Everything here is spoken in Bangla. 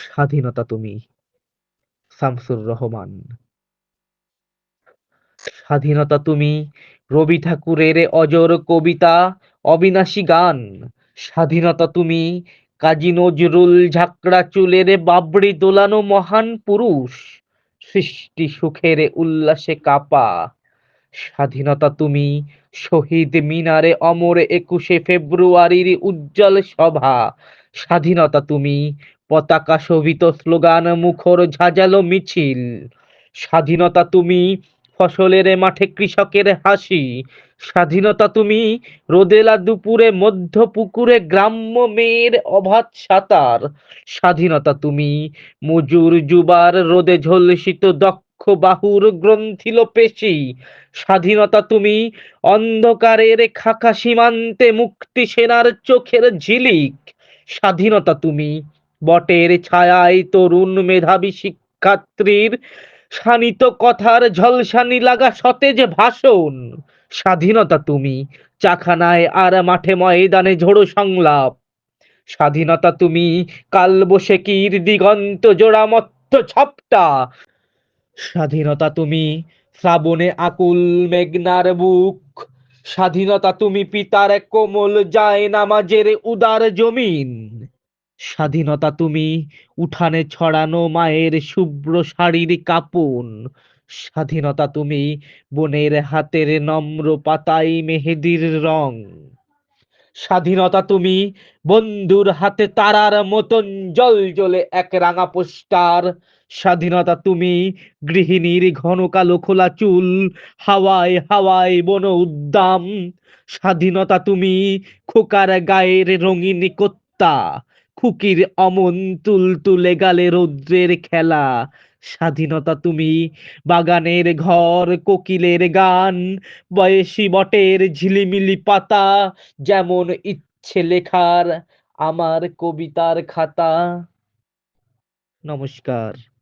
স্বাধীনতা তুমি, শামসুর রহমান। স্বাধীনতা তুমি, রবি ঠাকুরের অজর কবিতা, অবিনাশী গান। স্বাধীনতা তুমি, কাজী নজরুল ঝাঁকড়া চুলের বাবড়ি দোলানো মহান পুরুষ, সৃষ্টি সুখের উল্লাসে কাপা। স্বাধীনতা তুমি, শহীদ মিনারে অমর ২১শে ফেব্রুয়ারির উজ্জ্বল সভা। স্বাধীনতা তুমি, পতাকা শোভিত স্লোগান মুখর ঝাঁঝালো মিছিল। স্বাধীনতা তুমি, ফসলের মাঠে কৃষকের হাসি। স্বাধীনতা তুমি, রোদেলা দুপুরে মধ্য পুকুরে গ্রাম্য মেয়ের অবাধ সাঁতার। স্বাধীনতা তুমি, মজুর যুবার রোদে ঝলসিত দক্ষ বাহুর গ্রন্থিল পেশি। স্বাধীনতা তুমি, অন্ধকারের খাকা সীমান্তে মুক্তি সেনার চোখের ঝিলিক। স্বাধীনতা তুমি, বটের ছায়ায় তরুণ মেধাবী শিক্ষার্থীর শানিত কথার ঝলসানি লাগা সতেজ ভাষণ। স্বাধীনতা তুমি, চাখানায় আর মাঠে ময়দানে ঝোড়ো সংলাপ। স্বাধীনতা তুমি, কালবৈশাখীর দিগন্ত জোড়া মত্ত ঝাপটা। স্বাধীনতা তুমি, শ্রাবণে আকুল মেঘনার বুক। স্বাধীনতা তুমি, পিতার কোমল যায় নামাজের উদার জমিন। স্বাধীনতা তুমি, উঠানে ছড়ানো মায়ের শুভ্র শাড়ির কাপন। স্বাধীনতা তুমি, বোনের হাতের নম্র পাতায় মেহেদির রং। স্বাধীনতা তুমি, বন্ধুর হাতে তারার মতন জল জ্বলে এক রাঙা পোস্টার। স্বাধীনতা তুমি, গৃহিণীর ঘন কালো খোলা চুল, হাওয়ায় হাওয়ায় বন উদ্দাম। স্বাধীনতা তুমি, খোকার গায়ের রঙিন কোত্তা, খুকির অমন তুলতুলে গালে রৌদ্রের খেলা। স্বাধীনতা তুমি, বাগানের ঘর, কোকিলের গান, বয়সী বটের ঝিলিমিলি পাতা, যেমন ইচ্ছে লেখার আমার কবিতার খাতা। নমস্কার।